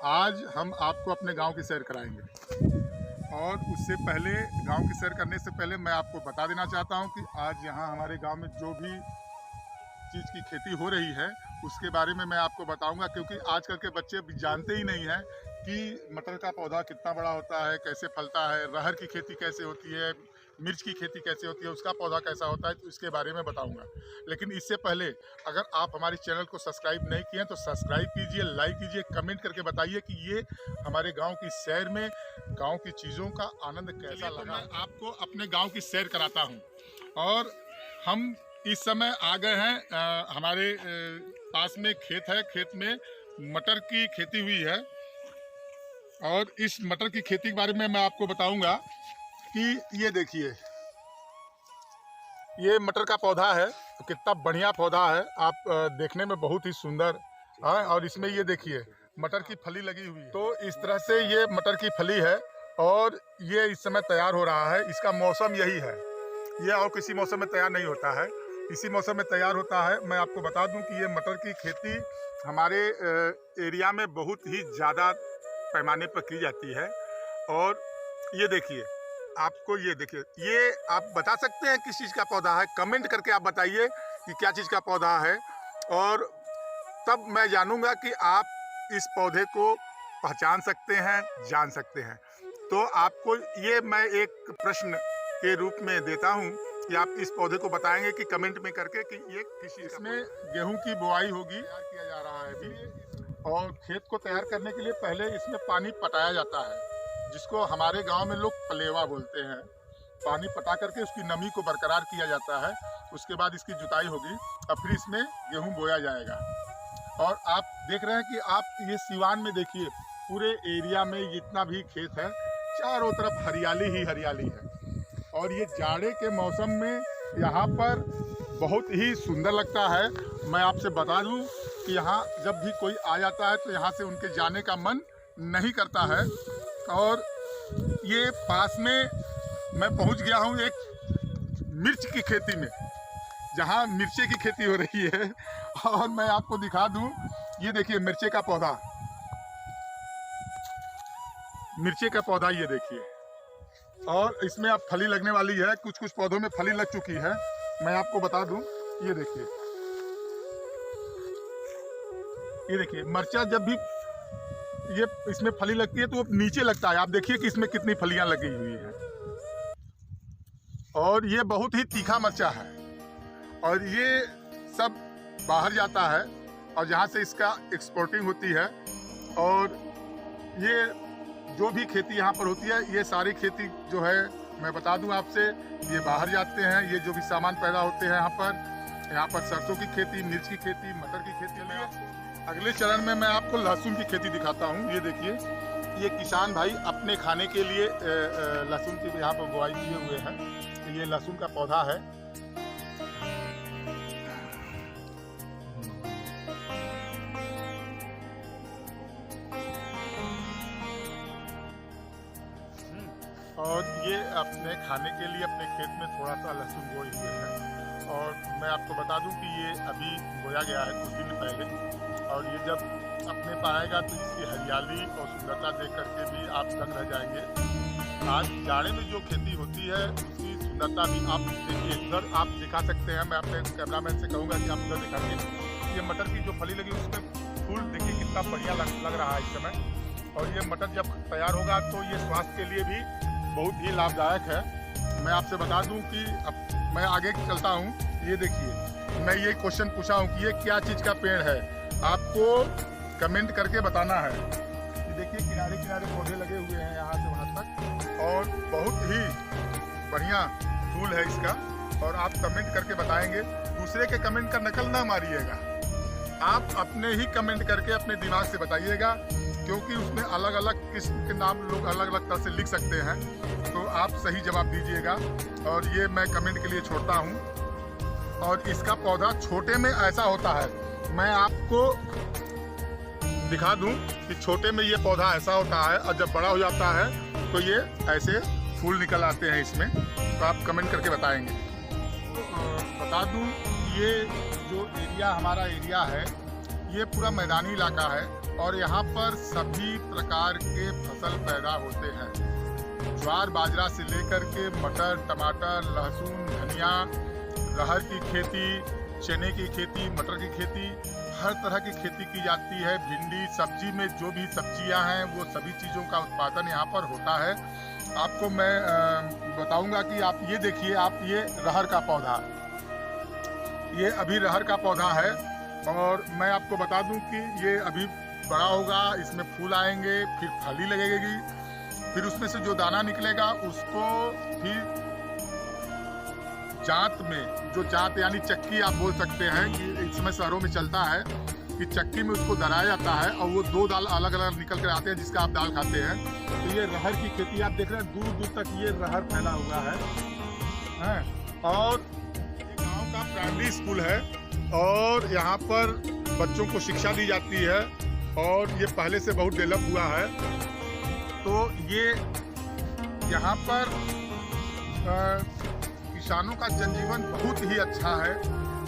आज हम आपको अपने गांव की सैर कराएंगे और उससे पहले गांव की सैर करने से पहले मैं आपको बता देना चाहता हूं कि आज यहाँ हमारे गांव में जो भी चीज़ की खेती हो रही है उसके बारे में मैं आपको बताऊंगा, क्योंकि आजकल के बच्चे जानते ही नहीं हैं कि मटर का पौधा कितना बड़ा होता है, कैसे फलता है, अरहर की खेती कैसे होती है, मिर्च की खेती कैसे होती है, उसका पौधा कैसा होता है, तो इसके बारे में बताऊंगा। लेकिन इससे पहले अगर आप हमारे चैनल को सब्सक्राइब नहीं किए तो सब्सक्राइब कीजिए, लाइक कीजिए, कमेंट करके बताइए कि ये हमारे गांव की सैर में गांव की चीज़ों का आनंद कैसा लगा। मैं आपको अपने गांव की सैर कराता हूं और हम इस समय आ गए हैं हमारे पास में खेत है। खेत में मटर की खेती हुई है और इस मटर की खेती के बारे में मैं आपको बताऊंगा कि ये देखिए, ये मटर का पौधा है, तो कितना बढ़िया पौधा है, आप देखने में बहुत ही सुंदर है। और इसमें ये देखिए मटर की फली लगी हुई है। तो इस तरह से ये मटर की फली है और ये इस समय तैयार हो रहा है। इसका मौसम यही है, ये और किसी मौसम में तैयार नहीं होता है, इसी मौसम में तैयार होता है। मैं आपको बता दूं कि ये मटर की खेती हमारे एरिया में बहुत ही ज़्यादा पैमाने पर की जाती है। और ये देखिए, आपको ये देखिए, ये आप बता सकते हैं किस चीज़ का पौधा है? कमेंट करके आप बताइए कि क्या चीज़ का पौधा है, और तब मैं जानूंगा कि आप इस पौधे को पहचान सकते हैं, जान सकते हैं। तो आपको ये मैं एक प्रश्न के रूप में देता हूं कि आप इस पौधे को बताएंगे कि कमेंट में करके कि ये किस चीज़। इसमें गेहूं की बुआई होगी, तैयार किया जा रहा है अभी। और खेत को तैयार करने के लिए पहले इसमें पानी पटाया जाता है, जिसको हमारे गांव में लोग पलेवा बोलते हैं। पानी पटा करके उसकी नमी को बरकरार किया जाता है। उसके बाद इसकी जुताई होगी और फिर इसमें गेहूं बोया जाएगा। और आप देख रहे हैं कि आप ये सिवान में देखिए, पूरे एरिया में जितना भी खेत है चारों तरफ हरियाली ही हरियाली है। और ये जाड़े के मौसम में यहाँ पर बहुत ही सुंदर लगता है। मैं आपसे बता दूं कि यहाँ जब भी कोई आ जाता है तो यहाँ से उनके जाने का मन नहीं करता है। और ये पास में मैं पहुँच गया हूँ एक मिर्च की खेती में, जहाँ मिर्चे की खेती हो रही है। और मैं आपको दिखा दूं, ये देखिए मिर्चे का पौधा, मिर्चे का पौधा ये देखिए। और इसमें अब फली लगने वाली है, कुछ कुछ पौधों में फली लग चुकी है। मैं आपको बता दूं, ये देखिए, ये देखिए मिर्चा जब भी ये इसमें फली लगती है तो वो नीचे लगता है। आप देखिए कि इसमें कितनी फलियां लगी हुई हैं। और ये बहुत ही तीखा मिर्चा है और ये सब बाहर जाता है और जहाँ से इसका एक्सपोर्टिंग होती है। और ये जो भी खेती यहाँ पर होती है, ये सारी खेती जो है मैं बता दूं आपसे, ये बाहर जाते हैं। ये जो भी सामान पैदा होते हैं यहाँ पर सरसों की खेती, मिर्च की खेती, मटर की खेती में। अगले चरण में मैं आपको लहसुन की खेती दिखाता हूँ। ये देखिए, ये किसान भाई अपने खाने के लिए लहसुन की यहाँ पर बुआई किए हुए हैं। तो ये लहसुन का पौधा है। और ये अपने खाने के लिए अपने खेत में थोड़ा सा लहसुन बोए हुए हैं। और मैं आपको बता दूं कि ये अभी बोया गया है कुछ दिन पहले। और ये जब अपने पाएगा तो इसकी हरियाली और सुंदरता देख करके भी आप दंग रह जाएंगे। आज जाड़े में जो खेती होती है उसकी सुंदरता भी आप देखिए, उधर आप दिखा सकते हैं। मैं अपने कैमरामैन से कहूँगा कि आप उधर दिखाइए। ये मटर की जो फली लगी उसमें फूल देखिए कितना बढ़िया लग रहा है इस समय। और ये मटर जब तैयार होगा तो ये स्वास्थ्य के लिए भी बहुत ही लाभदायक है। मैं आपसे बता दूं कि अब मैं आगे चलता हूं। ये देखिए, मैं ये क्वेश्चन पूछा हूं कि ये क्या चीज़ का पेड़ है, आपको कमेंट करके बताना है। ये देखिए किनारे किनारे पौधे लगे हुए हैं यहाँ से वहाँ तक, और बहुत ही बढ़िया फूल है इसका। और आप कमेंट करके बताएंगे, दूसरे के कमेंट का नकल ना मारिएगा, आप अपने ही कमेंट करके अपने दिमाग से बताइएगा, क्योंकि उसमें अलग अलग किस्म के नाम लोग अलग अलग तरह से लिख सकते हैं। तो आप सही जवाब दीजिएगा। और ये मैं कमेंट के लिए छोड़ता हूँ। और इसका पौधा छोटे में ऐसा होता है, मैं आपको दिखा दूं कि छोटे में ये पौधा ऐसा होता है और जब बड़ा हो जाता है तो ये ऐसे फूल निकल आते हैं इसमें। तो आप कमेंट करके बताएंगे। बता दूं, ये जो एरिया हमारा एरिया है ये पूरा मैदानी इलाका है। और यहाँ पर सभी प्रकार के फसल पैदा होते हैं। ज्वार बाजरा से लेकर के मटर, टमाटर, लहसुन, धनिया, अरहर की खेती, चने की खेती, मटर की खेती, हर तरह की खेती की जाती है। भिंडी, सब्जी में जो भी सब्जियां हैं वो सभी चीज़ों का उत्पादन यहाँ पर होता है। आपको मैं बताऊंगा कि आप ये देखिए, आप ये अरहर का पौधा, ये अभी अरहर का पौधा है और मैं आपको बता दूं कि ये अभी बड़ा होगा, इसमें फूल आएंगे, फिर फली लगेगी, फिर उसमें से जो दाना निकलेगा उसको फिर जांत में, जो जांत यानी चक्की आप बोल सकते हैं कि इसमें शहरों में चलता है कि चक्की में उसको दराया जाता है और वो दो दाल अलग अलग निकल कर आते हैं जिसका आप दाल खाते हैं। तो ये अरहर की खेती आप देख रहे हैं, दूर दूर तक ये अरहर फैला हुआ है। और ये गांव का प्राइमरी स्कूल है और यहाँ पर बच्चों को शिक्षा दी जाती है और ये पहले से बहुत डेवलप हुआ है। तो ये यहाँ पर किसानों का जनजीवन बहुत ही अच्छा है।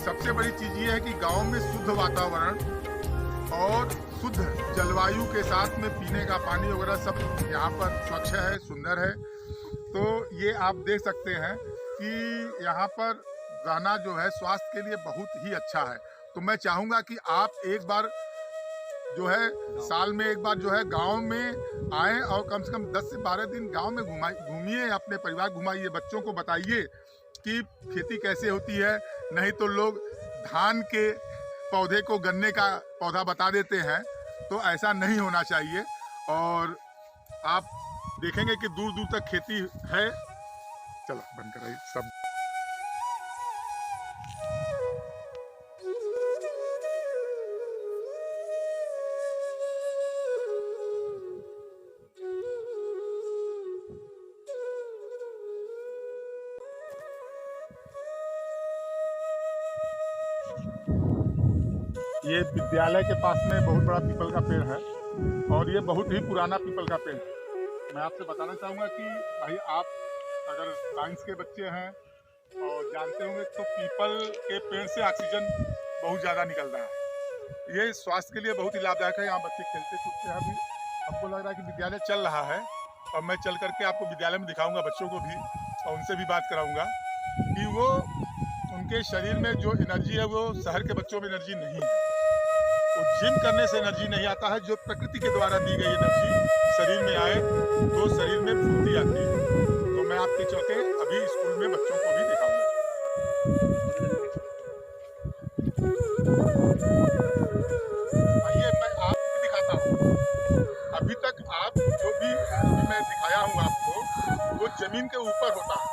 सबसे बड़ी चीज़ ये है कि गांव में शुद्ध वातावरण और शुद्ध जलवायु के साथ में पीने का पानी वगैरह सब यहाँ पर स्वच्छ है, सुंदर है। तो ये आप देख सकते हैं कि यहाँ पर रहना जो है स्वास्थ्य के लिए बहुत ही अच्छा है। तो मैं चाहूँगा कि आप एक बार जो है साल में एक बार जो है गांव में आएँ और कम से कम 10 से 12 दिन गांव में घूमिए, अपने परिवार घुमाइए, बच्चों को बताइए कि खेती कैसे होती है। नहीं तो लोग धान के पौधे को गन्ने का पौधा बता देते हैं, तो ऐसा नहीं होना चाहिए। और आप देखेंगे कि दूर दूर तक खेती है। चलो बंद कराइए सब। ये विद्यालय के पास में बहुत बड़ा पीपल का पेड़ है और ये बहुत ही पुराना पीपल का पेड़ है। मैं आपसे बताना चाहूँगा कि भाई आप अगर साइंस के बच्चे हैं और जानते होंगे तो पीपल के पेड़ से ऑक्सीजन बहुत ज़्यादा निकलता है। ये स्वास्थ्य के लिए बहुत ही लाभदायक है। यहाँ बच्चे खेलते कूदते हैं। अभी हमको लग रहा है कि विद्यालय चल रहा है और मैं चल करके आपको विद्यालय में दिखाऊँगा, बच्चों को भी, और उनसे भी बात कराऊँगा कि वो उनके शरीर में जो एनर्जी है वो शहर के बच्चों में एनर्जी नहीं है। वो जिम करने से एनर्जी नहीं आता है। जो प्रकृति के द्वारा दी गई एनर्जी शरीर में आए तो शरीर में फुर्ती आती है। तो मैं आपके चलते अभी स्कूल में बच्चों को भी दिखाऊंगा। आइए मैं आपको दिखाता हूँ। अभी तक आप जो भी मैं दिखाया हूँ आपको वो जमीन के ऊपर होता है।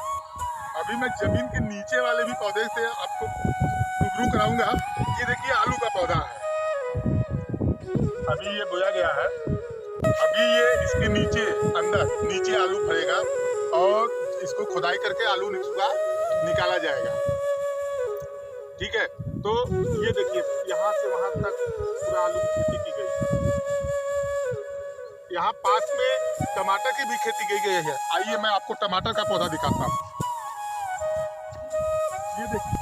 अभी मैं जमीन के नीचे वाले भी पौधे से आपको रूबरू कराऊंगा। ये देखिए आलू का पौधा है, अभी ये बोया गया है। अभी ये इसके नीचे अंदर नीचे आलू फलेगा और इसको खुदाई करके आलू निकाला जाएगा। ठीक है, तो ये देखिए यहाँ से वहां तक पूरा आलू की खेती की गई। यहाँ पास में टमाटर की भी खेती की गई है। आइए मैं आपको टमाटर का पौधा दिखाता हूँ। ये देखिए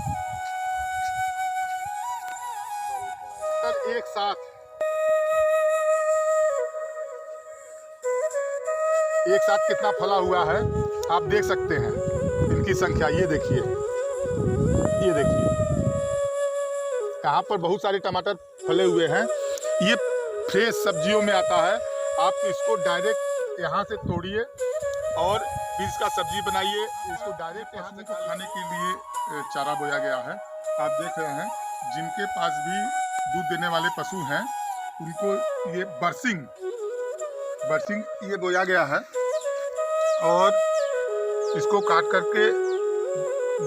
एक साथ कितना फला हुआ है आप देख सकते हैं इनकी संख्या। ये देखिए, ये देखिए यहाँ पर बहुत सारे टमाटर फले हुए हैं। ये फ्रेश सब्जियों में आता है। आप इसको डायरेक्ट यहाँ से तोड़िए और बीज का सब्जी बनाइए। इसको डायरेक्ट यहाँ से खाने के लिए चारा बोया गया है। आप देख रहे हैं जिनके पास भी दूध देने वाले पशु हैं उनको ये बरसिंग ये बोया गया है और इसको काट करके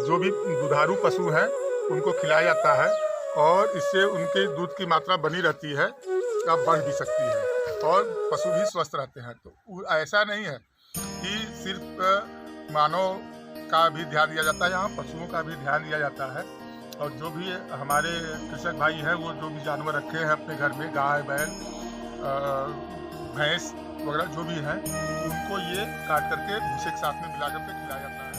जो भी दुधारू पशु हैं उनको खिलाया जाता है और इससे उनके दूध की मात्रा बनी रहती है, अब बढ़ भी सकती है और पशु भी स्वस्थ रहते हैं। तो ऐसा नहीं है कि सिर्फ मानव का भी ध्यान दिया जाता है, यहाँ पशुओं का भी ध्यान दिया जाता है। और जो भी हमारे कृषक भाई हैं वो जो भी जानवर रखे हैं अपने घर में, गाय बैल भैंस वगैरह जो भी हैं, उनको ये काट करके भूसे के साथ में मिला करके खिलाया जाता है।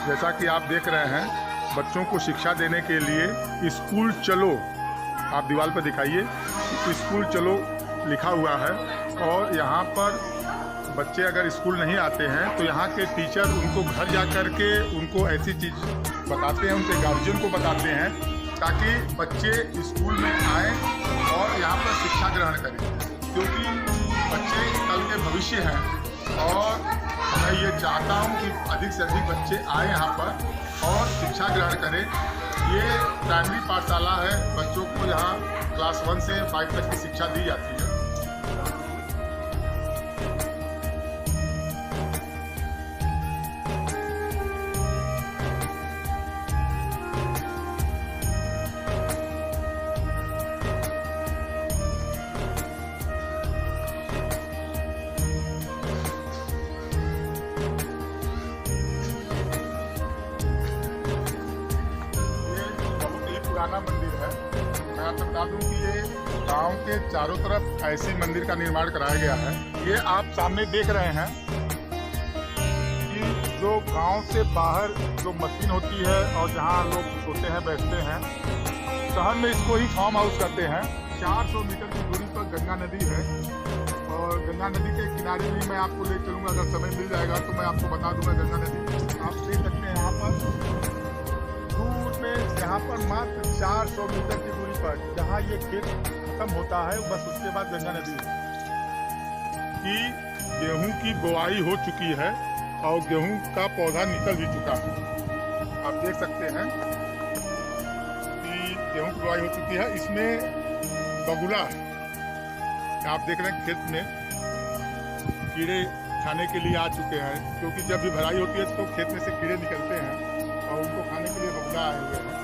जैसा कि आप देख रहे हैं, बच्चों को शिक्षा देने के लिए स्कूल चलो, आप दीवार पर दिखाइए, स्कूल चलो लिखा हुआ है। और यहाँ पर बच्चे अगर स्कूल नहीं आते हैं तो यहाँ के टीचर उनको घर जा कर के उनको ऐसी चीज़ बताते हैं, उनके गार्जियन को बताते हैं, ताकि बच्चे स्कूल में आएँ और यहाँ पर शिक्षा ग्रहण करें, क्योंकि बच्चे कल के भविष्य हैं। और मैं ये चाहता हूँ कि अधिक से अधिक बच्चे आए यहाँ पर और शिक्षा ग्रहण करें। ये प्राइमरी पाठशाला है, बच्चों को यहाँ क्लास 1 से 5 तक की शिक्षा दी जाती है। पुराना मंदिर है। मैं आपको बता दूं कि ये गांव के चारों तरफ ऐसी मंदिर का निर्माण कराया गया है। ये आप सामने देख रहे हैं कि जो गांव से बाहर जो मशीन होती है और जहां लोग सोते हैं, बैठते हैं, शहर में इसको ही फार्म हाउस कहते हैं। 400 मीटर की दूरी पर गंगा नदी है और गंगा नदी के किनारे भी मैं आपको ले चलूँगा, अगर समय मिल जाएगा तो मैं आपको बता दूँगा। गंगा नदी आप देख सकते हैं यहाँ पर दूर में, यहाँ पर मात्र 400 मीटर की दूरी पर जहाँ ये खेत खत्म होता है, बस उसके बाद गंगा नदी है। कि गेहूं की बुआई हो चुकी है और गेहूं का पौधा निकल भी चुका है। आप देख सकते हैं कि गेहूं की बुआई हो चुकी है। इसमें बगुला आप देख रहे हैं, खेत में कीड़े खाने के लिए आ चुके हैं, क्योंकि जब भी भराई होती है तो खेत में से कीड़े निकलते हैं और उनको खाने के लिए बगुला आए हुए हैं।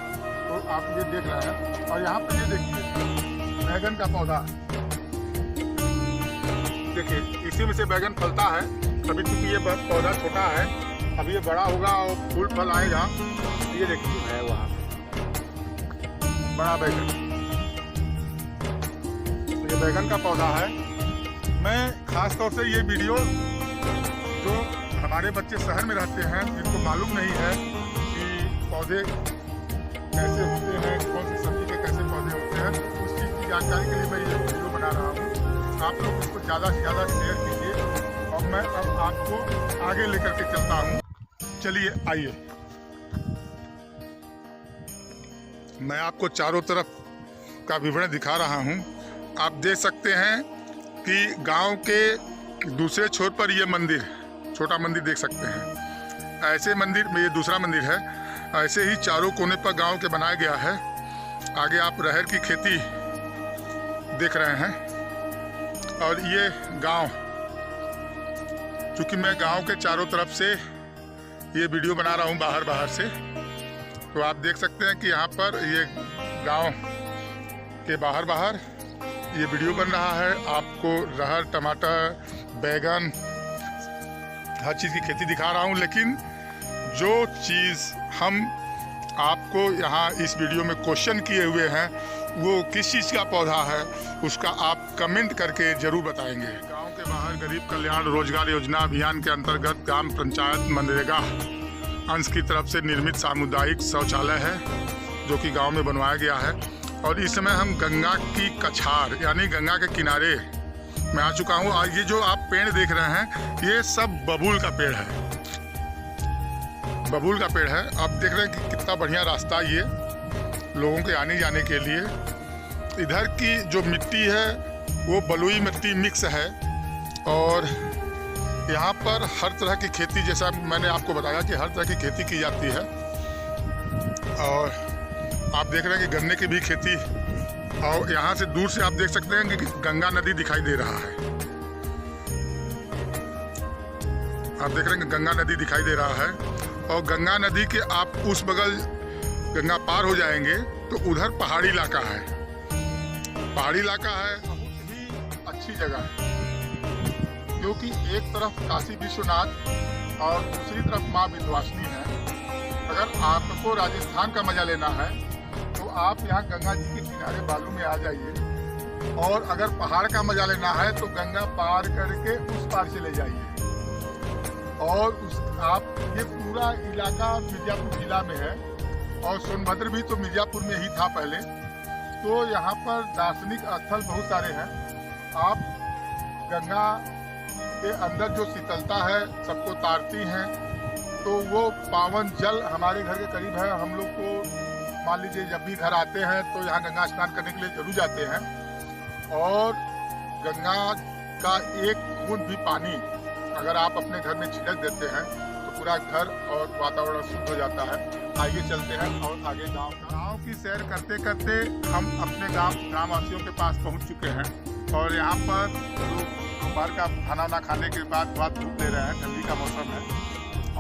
तो आप ये देख रहे हैं। और यहाँ पे ये देखिए बैगन का पौधा, देखिए इसी में से बैगन फलता है। अभी क्योंकि ये पौधा छोटा है, अभी ये बड़ा होगा और फूल फल आएगा। ये देखिए है वहाँ बड़ा बैगन, तो ये बैगन का पौधा है। मैं खास तौर से ये वीडियो जो हमारे बच्चे शहर में रहते हैं, जिनको मालूम नहीं है कि पौधे कैसे होते हैं, कौन सी सब्जी के कैसे पौधे होते हैं, उस चीज़ की जानकारी के लिए मैं ये वीडियो बना रहा हूँ। आप लोग इसको ज़्यादा से ज़्यादा शेयर कीजिए और मैं अब आपको आगे लेकर के चलता हूँ। चलिए आइए, मैं आपको चारों तरफ का विवरण दिखा रहा हूँ। आप देख सकते हैं कि गांव के दूसरे छोर पर ये मंदिर, छोटा मंदिर देख सकते हैं। ऐसे मंदिर में ये दूसरा मंदिर है। ऐसे ही चारों कोने पर गांव के बनाया गया है। आगे आप रहर की खेती देख रहे हैं और ये गांव, चूँकि मैं गांव के चारों तरफ से ये वीडियो बना रहा हूँ बाहर से, तो आप देख सकते हैं कि यहाँ पर ये गांव के बाहर ये वीडियो बन रहा है। आपको रहर, टमाटर, बैगन, हर चीज़ की खेती दिखा रहा हूँ। लेकिन जो चीज़ हम आपको यहाँ इस वीडियो में क्वेश्चन किए हुए हैं, वो किस चीज़ का पौधा है, उसका आप कमेंट करके ज़रूर बताएंगे। गांव के बाहर गरीब कल्याण रोजगार योजना अभियान के अंतर्गत ग्राम पंचायत मनरेगा अंश की तरफ से निर्मित सामुदायिक शौचालय है, जो कि गांव में बनवाया गया है। और इस समय हम गंगा की कछार यानी गंगा के किनारे मैं आ चुका हूँ। और ये जो आप पेड़ देख रहे हैं, ये सब बबूल का पेड़ है, बबूल का पेड़ है। आप देख रहे हैं कि कितना बढ़िया रास्ता ये लोगों के आने जाने के लिए। इधर की जो मिट्टी है वो बलुई मिट्टी मिक्स है और यहाँ पर हर तरह की खेती, जैसा मैंने आपको बताया कि हर तरह की खेती की जाती है। और आप देख रहे हैं कि गन्ने की भी खेती, और यहाँ से दूर से आप देख सकते हैं कि गंगा नदी दिखाई दे रहा है। आप देख रहे हैं कि गंगा नदी दिखाई दे रहा है और गंगा नदी के आप उस बगल गंगा पार हो जाएंगे तो उधर पहाड़ी इलाका है। पहाड़ी इलाका है, बहुत ही अच्छी जगह है, क्योंकि एक तरफ काशी विश्वनाथ और दूसरी तरफ माँ विंध्यवासिनी है। अगर आपको राजस्थान का मजा लेना है तो आप यहाँ गंगा जी के किनारे बालू में आ जाइए, और अगर पहाड़ का मजा लेना है तो गंगा पार करके उस पार चले जाइए। और आप ये पूरा इलाका मिर्जापुर जिला में है और सोनभद्र भी तो मिर्जापुर में ही था पहले। तो यहाँ पर दार्शनिक स्थल बहुत सारे हैं। आप गंगा के अंदर जो शीतलता है सबको तारती हैं, तो वो पावन जल हमारे घर के करीब है। हम लोग को मान लीजिए जब भी घर आते हैं तो यहाँ गंगा स्नान करने के लिए जरूर जाते हैं। और गंगा का एक बूंद भी पानी अगर आप अपने घर में छिड़क देते हैं तो पूरा घर और वातावरण शुद्ध हो जाता है। आगे चलते हैं और आगे गांव की सैर करते करते हम अपने ग्रामवासियों के पास पहुंच चुके हैं। और यहाँ पर लोग दोपहर का खाना वाना खाने के बाद थोड़ा धूप ले रहे हैं, ठंडी का मौसम है।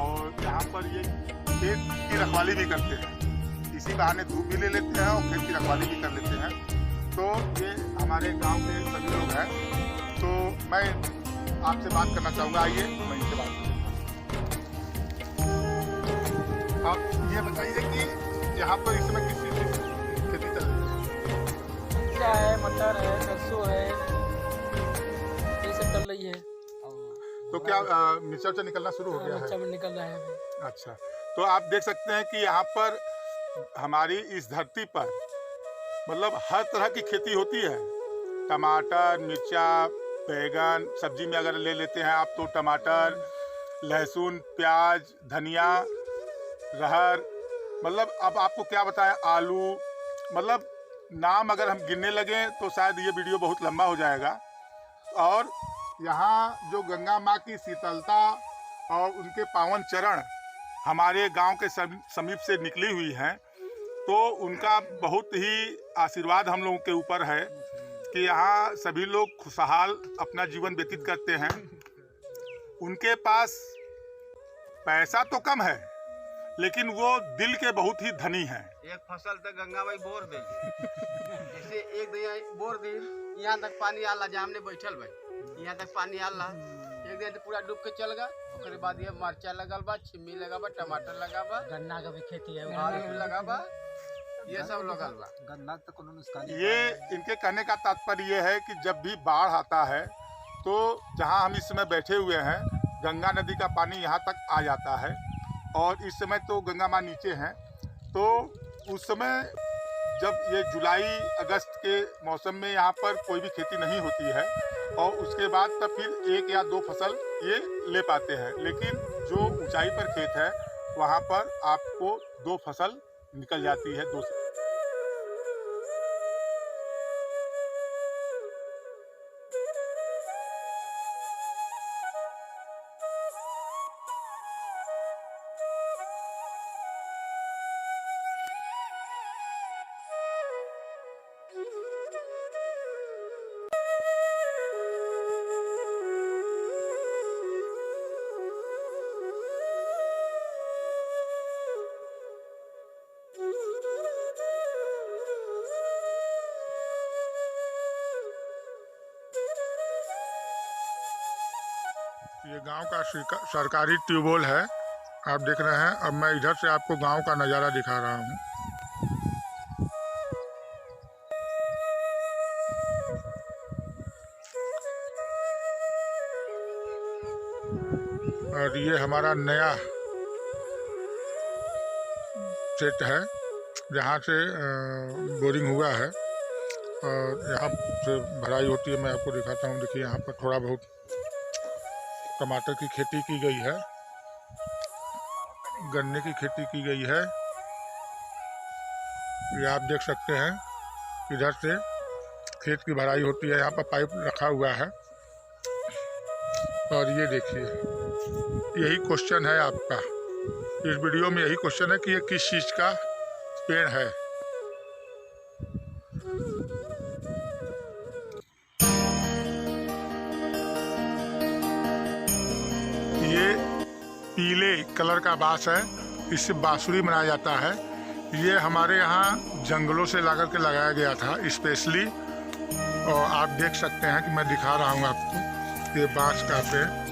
और यहाँ पर ये खेत की रखवाली भी करते हैं, इसी बहाने धूप भी ले लेते हैं और खेत की रखवाली भी कर लेते हैं। तो ये हमारे गांव के सभी लोग हैं। तो मैं आपसे बात करना चाहूँगा, आइए मैं इनसे बात करूँगा। आप ये बताइए कि यहाँ पर इस समय किस चीज़ की खेती चल रही है? मिर्चा है, मटर है, सरसों है, ये सब चल रही है। तो क्या मिर्चा निकलना शुरू हो गया है? मिर्चा निकल रहा है अभी। अच्छा, तो आप देख सकते हैं कि यहाँ पर हमारी इस धरती पर मतलब हर तरह की खेती होती है। टमाटर, मिर्चा, बैगन, सब्जी में अगर ले लेते हैं आप तो टमाटर, लहसुन, प्याज, धनिया, रहर, मतलब अब आपको क्या बताएं, आलू, मतलब नाम अगर हम गिनने लगें तो शायद ये वीडियो बहुत लंबा हो जाएगा। और यहाँ जो गंगा माँ की शीतलता और उनके पावन चरण हमारे गांव के समीप से निकली हुई हैं, तो उनका बहुत ही आशीर्वाद हम लोगों के ऊपर है कि यहाँ सभी लोग खुशहाल अपना जीवन व्यतीत करते हैं। उनके पास पैसा तो कम है लेकिन वो दिल के बहुत ही धनी हैं। एक फसल तक गंगा माई बोर दे जैसे एक दिन बोर दी, यहाँ तक पानी आला, जहाँ हमने बैठल भाई यहाँ तक पानी आला, एक दिन तो पूरा डूब के चल गया। उसके बाद ये मरचा लगल बा, छिम्मी लगा बा, टमाटर लगा बा, गन्ना का भी खेती है, आलू लगा बा, ये सब लगल बा। गन्ना तो कोनो नुकसान ये इनके कहने का तात्पर्य ये है कि जब भी बाढ़ आता है तो जहाँ हम इस समय बैठे हुए हैं गंगा नदी का पानी यहाँ तक आ जाता है। और इस समय तो गंगा माँ नीचे हैं, तो उस समय जब ये जुलाई अगस्त के मौसम में यहाँ पर कोई भी खेती नहीं होती है और उसके बाद तब फिर 1 या 2 फसल ये ले पाते हैं। लेकिन जो ऊंचाई पर खेत है वहाँ पर आपको 2 फसल निकल जाती है। 2 से ये गांव का सरकारी ट्यूबवेल है, आप देख रहे हैं। अब मैं इधर से आपको गांव का नज़ारा दिखा रहा हूं। और ये हमारा नया सेट है जहाँ से बोरिंग हुआ है और यहाँ से भराई होती है। मैं आपको दिखाता हूँ। देखिए यहाँ पर थोड़ा बहुत टमाटर की खेती की गई है, गन्ने की खेती की गई है। ये आप देख सकते हैं, इधर से खेत की भराई होती है। यहाँ पर पाइप रखा हुआ है। और ये देखिए, यही क्वेश्चन है आपका इस वीडियो में, यही क्वेश्चन है कि ये किस चीज़ का पेड़ है। ये पीले कलर का बांस है, इससे बांसुरी बनाया जाता है। ये हमारे यहाँ जंगलों से ला करके लगाया गया था स्पेशली। और आप देख सकते हैं कि मैं दिखा रहा हूँ आपको, ये बांस का पेड़